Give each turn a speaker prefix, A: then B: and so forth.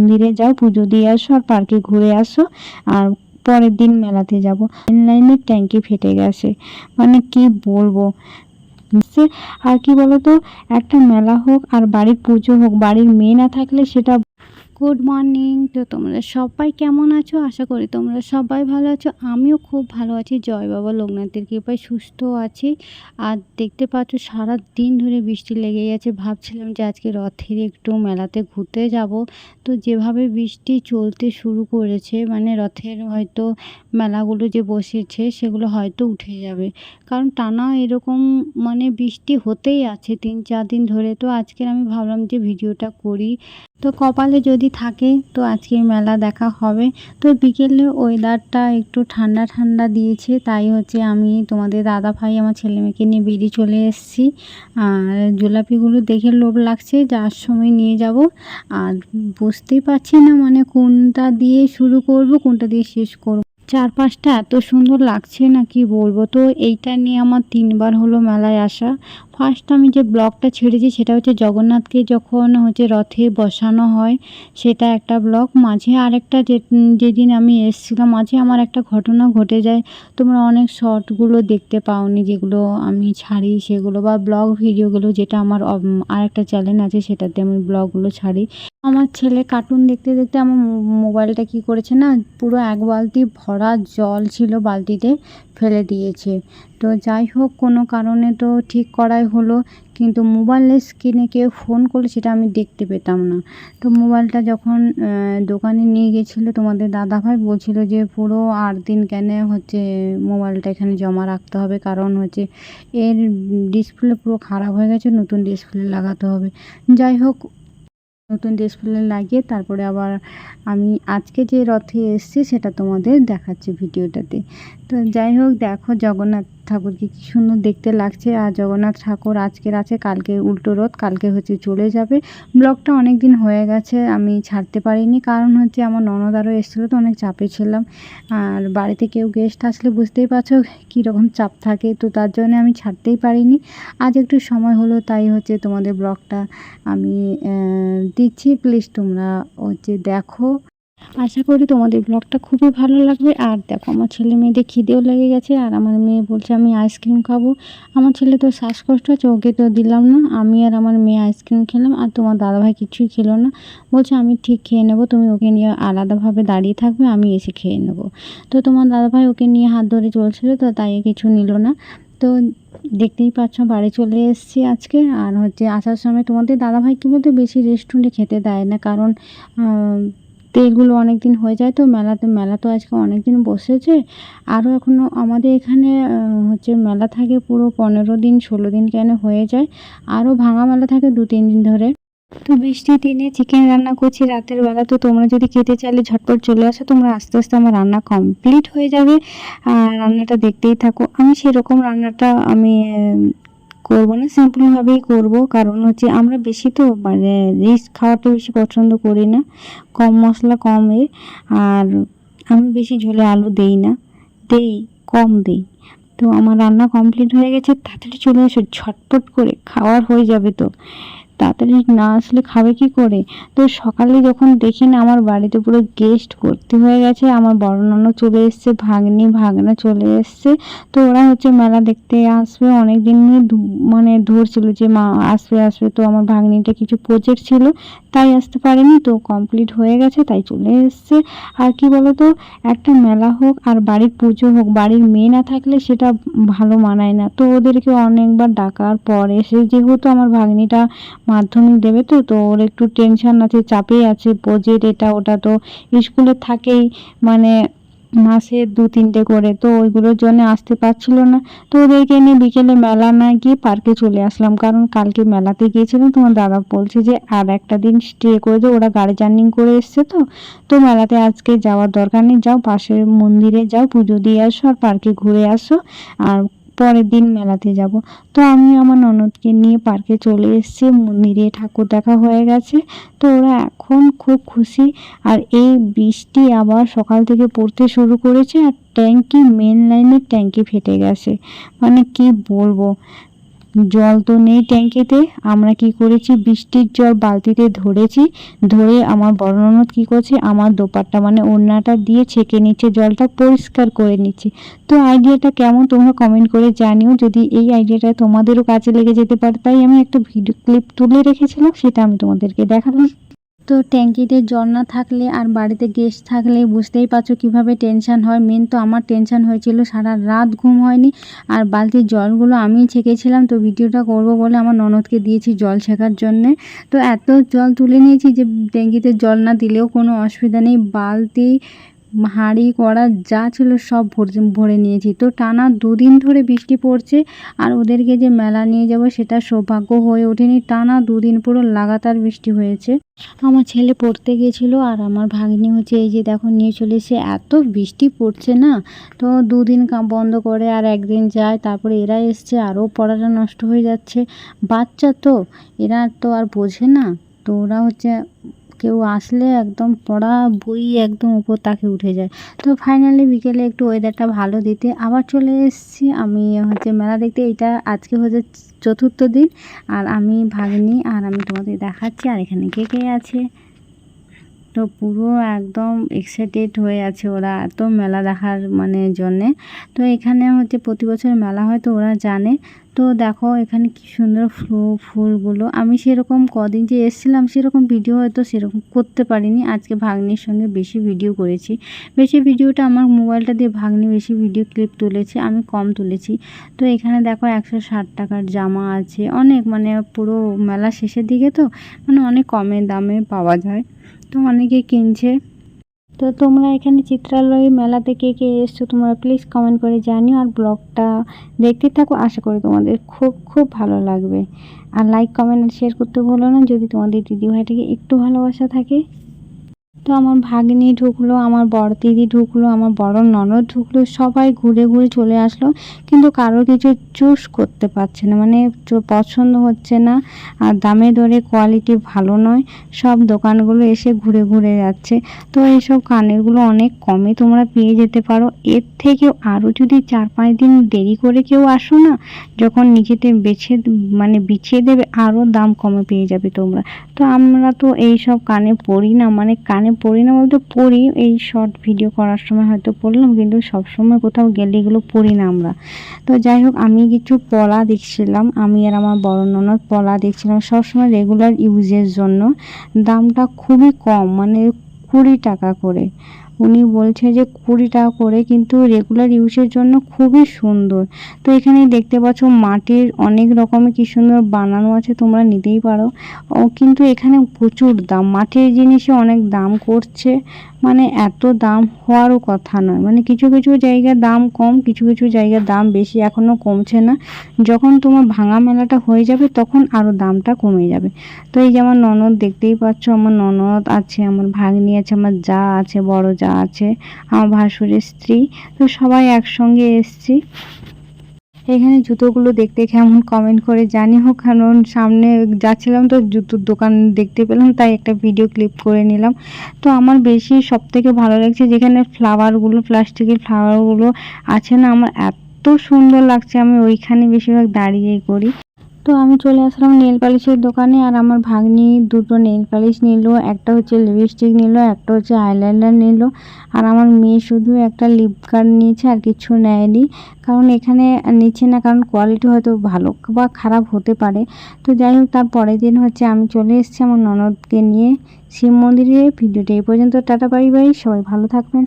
A: মন্দিরে যাও, পুজো দিয়ে আসো আর পার্কে ঘুরে আসো, আর পরের দিন মেলাতে যাব। মেন লাইনের ট্যাঙ্কি ফেটে গেছে, মানে কি বলবো। আর কি বলতো, একটা মেলা হোক আর বাড়ির পুজো হোক, বাড়ির মেয়ে না থাকলে সেটা। Good morning. তো তোমরা সবাই কেমন আছো? আশা করি তোমরা সবাই ভালো আছো। আমিও খুব ভালো আছি, জয় বাবা লোকনাথের কৃপায় সুস্থ আছি। আর দেখতে পাচ্ছ সারা দিন ধরে বৃষ্টি লেগেই আছে। ভাবছিলাম যে আজকে রথের একটু মেলাতে ঘুরতে যাব, তো যেভাবে বৃষ্টি চলতে শুরু করেছে, মানে রথের হয়তো মেলাগুলো যে বসেছে সেগুলো হয়তো উঠে যাবে, কারণ টানা এরকম মানে বৃষ্টি হতেই আছে 3-4 দিন ধরে। তো আজকের আমি ভাবলাম যে ভিডিওটা করি, তো কপালে যদি থাকে তো আজকে মেলা দেখা হবে। তো বিকেলে ওয়েদারটা একটু ঠান্ডা ঠান্ডা দিয়েছে, তাই হচ্ছে আমি তোমাদের দাদা ভাই আমার ছেলে মেয়েকে নিয়ে বেরিয়ে চলে এসেছি। আর জিলাপিগুলো দেখে লোভ লাগছে, যাওয়ার সময় নিয়ে যাব। আর বুঝতেই পারছি না মানে কোনটা দিয়ে শুরু করব, কোনটা দিয়ে শেষ করব। চারপাশটা এত সুন্দর লাগছে না কি বলবো। তো এইটা নিয়ে আমার 3বার হলো মেলায় আসা। ফার্স্ট আমি যে ব্লগটা ছেড়েছি সেটা হচ্ছে জগন্নাথকে যখন হচ্ছে রথে বসানো হয়, সেটা একটা ব্লগ। মাঝে আরেকটা যেদিন আমি এসেছিলাম, মাঝে আমার একটা ঘটনা ঘটে যায়। তোমরা অনেক শর্টগুলো দেখতে পাওনি, যেগুলো আমি ছাড়ি সেগুলো, বা ব্লগ ভিডিওগুলো, যেটা আমার আরেকটা চ্যানেল আছে সেটাতে আমি ব্লগগুলো ছাড়ি। আমার ছেলে কার্টুন দেখতে দেখতে আমার মোবাইলটা কি করেছে না, পুরো 1 বালতি ভরা জল ছিল বালতিতে, ফেলে দিয়েছে। তো যাই হোক, কোনো কারণে তো ঠিক করাই হলো, কিন্তু মোবাইলের স্ক্রিনে কেউ ফোন করলে সেটা আমি দেখতে পেতাম না। তো মোবাইলটা যখন দোকানে নিয়ে গেছিলো তোমাদের দাদাভাই, বলছিল যে পুরো 8 দিন কেন হচ্ছে মোবাইলটা এখানে জমা রাখতে হবে, কারণ হচ্ছে এর ডিসপ্লে পুরো খারাপ হয়ে গেছে, নতুন ডিসপ্লে লাগাতে হবে। যাই হোক, নতুন ডিসপ্লে লাগিয়ে তারপরে আবার আমি আজকে যে রথে এসেছি সেটা তোমাদের দেখাচ্ছি ভিডিওটাতে। তো যাই হোক, দেখো জগন্নাথ ঠাকুরকে কী সুন্দর দেখতে লাগছে। আর জগন্নাথ ঠাকুর আজকের আছে, কালকে উল্টো রথ, কালকে হচ্ছে চলে যাবে। ব্লগটা অনেক দিন হয়ে গেছে আমি ছাড়তে পারিনি, কারণ হচ্ছে আমার ননদ আরও এসেছিলো, তো অনেক চাপে ছিলাম। আর বাড়িতে কেউ গেস্ট আসলে বুঝতেই পারছো কীরকম চাপ থাকে, তো তার জন্য আমি ছাড়তেই পারিনি। আজ একটু সময় হলো, তাই হচ্ছে তোমাদের ব্লগটা আমি দিচ্ছি। প্লিজ তোমরা হচ্ছে দেখো, আশা করি তোমাদের ব্লগটা খুবই ভালো লাগবে। আর দেখো, আমার ছেলে মেয়েদের খিদেও লেগে গেছে, আর আমার মেয়ে বলছে আমি আইসক্রিম খাবো। আমার ছেলে তো শ্বাসকষ্ট আছে, ওকে তো দিলাম না, আমি আর আমার মেয়ে আইসক্রিম খেলাম। আর তোমার দাদাভাই কিছুই খেলো না, বলছে আমি ঠিক খেয়ে নেবো, তুমি ওকে নিয়ে আলাদাভাবে দাঁড়িয়ে থাকবে, আমি এসে খেয়ে নেবো। তো তোমার দাদাভাই ওকে নিয়ে হাত ধরে চলছিলো, তো তাই কিছু নিল না। তো দেখতেই পাচ্ছ বাড়ি চলে এসেছি আজকে। আর হচ্ছে আসার সময় তোমাদের দাদাভাই কি বলতে বেশি রেস্টুরেন্টে খেতে দেয় না, কারণ তেলগুলো অনেক দিন হয়ে যায়। তো মেলা তো আজকে অনেক দিন বসেছে, আরও এখনও আমাদের এখানে হচ্ছে মেলা থাকে পুরো 15 দিন 16 দিন কেন হয়ে যায়, আরও ভাঙা মেলা থাকে 2-3 দিন ধরে। তো বৃষ্টির দিনে চিকেন রান্না করছি রাতের বেলা। তো তোমরা যদি খেতে চাইলে ঝটপট চলে আসো, তোমরা আস্তে আস্তে আমার রান্না কমপ্লিট হয়ে যাবে, আর রান্নাটা দেখতেই থাকো। আমি সেরকম রান্নাটা আমি করবো না, সিম্পলভাবেই করব, কারণ হচ্ছে আমরা বেশি তো মানে রিচ খাওয়াটা বেশি পছন্দ করি না, কম মশলা কম আর আমি বেশি ঝোলে আলু দেই না, দেই কম দেই। তো আমার রান্না কমপ্লিট হয়ে গেছে, তাড়াতাড়ি চলে আসো, ঝটপট করে খাওয়ার হয়ে যাবে। তো তাড়াতাড়ি না আসলে খাবে কি করে। তো সকালে যখন দেখি না আমার বাড়িতে পুরো গেস্ট ভর্তি হয়ে গেছে, আমার বড় ননদ চলে এসছে, ভাগনা চলে এসছে। তো ওরা হচ্ছে মেলা দেখতে আসবে, অনেক দিন মানে ধরছিল যে মা আসবে আসবে। তো আমার ভাগ্নিটা কিছু প্রজেক্ট ছিল তাই আসতে পারেনি, তো কমপ্লিট হয়ে গেছে তাই চলে এসছে। আর কি বলতো, একটা মেলা হোক আর বাড়ির পুজো হোক, বাড়ির মেয়ে না থাকলে সেটা ভালো মানায় না। তো ওদেরকে অনেকবার ডাকার পর এসে, যেহেতু আমার ভাগ্নিটা মাধ্যমিক দেবে, তো ওর একটু টেনশন আছে, চাপে আছে, প্রজেক্ট এটা ওটা তো স্কুলে থাকেই, মানে মাসে 2-3টে করে, তো ওইগুলোর জন্য আসতে পারছিল না। তো ওদেরকে নিয়ে বিকেলে মেলা না গিয়ে পার্কে চলে আসলাম, কারণ কালকে মেলাতে গিয়েছিলাম, তোমার দাদা বলছে যে আর একটা দিন স্টে করে যাও, ওরা গাড়ি জার্নি করে এসছে। তো মেলাতে আজকে যাওয়ার দরকার নেই, যাও পাশের মন্দিরে যাও, পুজো দিয়ে আসো আর পার্কে ঘুরে আসো, আর পরের দিন মেলাতে যাব। তো আমি আমার ননদকে নিয়ে পার্কে চলে এসেছি, মন্দিরে ঠাকুর দেখা হয়ে গেছে। তো ওরা এখন খুব খুশি। আর এই বৃষ্টি আবার সকাল থেকে পড়তে শুরু করেছে, আর ট্যাঙ্কি মেন লাইনের ট্যাঙ্কি ফেটে গেছে, মানে কি বলবো। জল তো নেই ট্যাঙ্কিতে। আমরা কি করেছি, বৃষ্টির জল বালতিতে ধরেছি, ধরে আমার বড় ননদ কি করছে, আমার দোপাট্টা মানে ওড়নাটা দিয়ে ছেঁকে নিচ্ছে, জলটা পরিষ্কার করে নিচ্ছে। তো আইডিয়াটা কেমন তোমরা কমেন্ট করে জানিও, যদি এই আইডিয়াটা তোমাদেরও কাজে লেগে যেতে পারে। তাই আমি একটা ভিডিও ক্লিপ তুলে রেখেছিলাম, সেটা আমি তোমাদেরকে দেখালাম। তো ট্যাঙ্কিতে জল না থাকলে আর বাড়িতে গেস্ট থাকলে বুঝতেই পারছো কীভাবে টেনশান হয়। মেন তো আমার টেনশান হয়েছিল, সারা রাত ঘুম হয়নি। আর বালতির জলগুলো আমিই ছেঁকেছিলাম, তো ভিডিওটা করব বলে আমার ননদকে দিয়েছি জল ছেঁকার জন্যে। তো এত জল তুলে নিয়েছি যে ট্যাঙ্কিতে জল না দিলেও কোনো অসুবিধা নেই। বালতি, হাঁড়ি, কড়া যা ছিল সব ভরে নিয়েছি। তো টানা 2 দিন ধরে বৃষ্টি পড়ছে, আর ওদেরকে যে মেলা নিয়ে যাব সেটা সৌভাগ্য হয়ে ওঠেনি। টানা 2 দিন পুরো লাগাতার বৃষ্টি হয়েছে। আমার ছেলে পড়তে গিয়েছিল, আর আমার ভাগ্নি হচ্ছে এই যে দেখো নিয়ে চলে এসে, এত বৃষ্টি পড়ছে না, তো 2 দিন বন্ধ করে আর 1 দিন যায়। তারপরে এরা এসছে, আরও পড়াটা নষ্ট হয়ে যাচ্ছে। বাচ্চা তো, এরা তো আর বোঝে না। তো ওরা হচ্ছে কেউ আসলে একদম পড়া বই একদম উপর তাকে উঠে যায়। তো ফাইনালি বিকেলে একটু ওয়েদারটা ভালো দিতে আবার চলে এসেছি আমি হচ্ছে মেলা দেখতে। এটা আজকে হচ্ছে 4র্থ দিন, আর আমি ভাগ্নি আর আমি তোমাদের দেখাচ্ছি। আর এখানে কে কে আছে, তো পুরো একদম এক্সাইটেড হয়ে আছে ওরা, এত মেলা দেখার মানে জন্যে। তো এখানে হচ্ছে প্রতি বছর মেলা হয়, তো ওরা জানে। তো দেখো এখানে কি সুন্দর ফুলগুলো। আমি সেরকম কদিন যে এসেছিলাম সেরকম ভিডিও হয়তো সেরকম করতে পারিনি। আজকে ভাগ্নির সঙ্গে বেশি ভিডিও করেছি। বেশি ভিডিওটা আমার মোবাইলটা দিয়ে ভাগ্নি বেশি ভিডিও ক্লিপ তুলেছে, আমি কম তুলেছি। তো এখানে দেখো 160 টাকার জামা আছে অনেক, মানে পুরো মেলা শেষের দিকে তো মানে অনেক কমে দামে পাওয়া যায়, তো অনেকে কিনছে। তো তোমরা এখানে চিত্রালয় মেলাতে কে কে এসছো তোমরা প্লিজ কমেন্ট করে জানিও, আর ব্লগটা দেখতে থাকো, আশা করি তোমাদের খুব খুব ভালো লাগবে। আর লাইক কমেন্ট আর শেয়ার করতে ভুলো না যদি তোমাদের দিদিভাইটাকে একটু ভালোবাসা থাকে। তো আমার ভাগ্নি ঢুকলো, আমার বড় দিদি ঢুকলো, আমার বড় ননদ ঢুকলো, সবাই ঘুরে ঘুরে চলে আসলো, কিন্তু কারোর কিছু চুজ করতে পারছে না, মানে পছন্দ হচ্ছে না। আর দামে দরে কোয়ালিটি ভালো নয়, সব দোকানগুলো এসে ঘুরে ঘুরে যাচ্ছে। তো এইসব কানেরগুলো অনেক কমে তোমরা পেয়ে যেতে পারো। এর থেকেও আরও যদি 4-5 দিন দেরি করে কেউ আসো না, যখন নিজেতে বিছিয়ে দেবে, আরও দাম কমে পেয়ে যাবে তোমরা। তো আমরা তো এইসব কানে পরি না, মানে কানে পরি না বলতে পরি, এই শর্ট ভিডিও করার সময় হয়তো পরলাম, কিন্তু সব সময় কোথাও গেলে এগুলো পরি না আমরা। তো যাই হোক, আমি কিছু পলা দেখছিলাম, আমি আর আমার বড় ননদ পলা দেখছিলাম সবসময় রেগুলার ইউজের জন্য। দামটা খুবই কম, মানে 20 টাকা করে। উনি বলছে যে 20 টাকা করে, কিন্তু রেগুলার ইউজের জন্য খুবই সুন্দর। তো এখানে দেখতে পাচ্ছ মাটির অনেক রকমের কি সুন্দর বানানো আছে, তোমরা নিতেই পারো। কিন্তু এখানে প্রচুর দাম, মাটির জিনিসে অনেক দাম করছে, মানে এত দাম হওয়ারও কথা নয়। মানে কিছু কিছু জায়গায় দাম কম, কিছু কিছু জায়গায় দাম বেশি, এখনও কমছে না। যখন তোমার ভাঙা মেলাটা হয়ে যাবে তখন আরও দামটা কমে যাবে। তো এই যে আমার ননদ দেখতেই পাচ্ছ, আমার ননদ আছে, আমার ভাগ্নি আছে, আমার যা আছে, বড় যা আছে, আমার ভাসুরের স্ত্রী, তো সবাই একসঙ্গে এসছি। এখানে জুতোগুলো দেখতে কেমন কমেন্ট করে জানিও, কারণ সামনে যাচ্ছিলাম তো জুতোর দোকান দেখতে পেলাম, তাই একটা ভিডিও ক্লিপ করে নিলাম। তো আমার বেশি সবথেকে ভালো লাগছে যেখানে ফ্লাওয়ারগুলো, প্লাস্টিকের ফ্লাওয়ারগুলো আছে না, আমার এত সুন্দর লাগছে, আমি ওইখানে বেশিরভাগ দাঁড়িয়েই করি। তো আমি চলে আসলাম নেল পালিশের দোকানে, আর আমার ভাগ্নি দুটো নেল পালিশ নিল, একটা হচ্ছে লিপস্টিক নিল, একটা হচ্ছে আইলাইনার নিল। আর আমার মেয়ে শুধু একটা লিপ গার্ড নিয়েছে, আর কিছু নেয়নি, কারণ এখানে নিচ্ছে না, কারণ কোয়ালিটি হয়তো ভালো বা খারাপ হতে পারে। তো যাই হোক, তার পরের দিন হচ্ছে আমি চলে এসেছি আমার ননদকে নিয়ে শিব মন্দিরে। ভিডিওটা এই পর্যন্ত, টাটা বাই বাই, সবাই ভালো থাকবেন।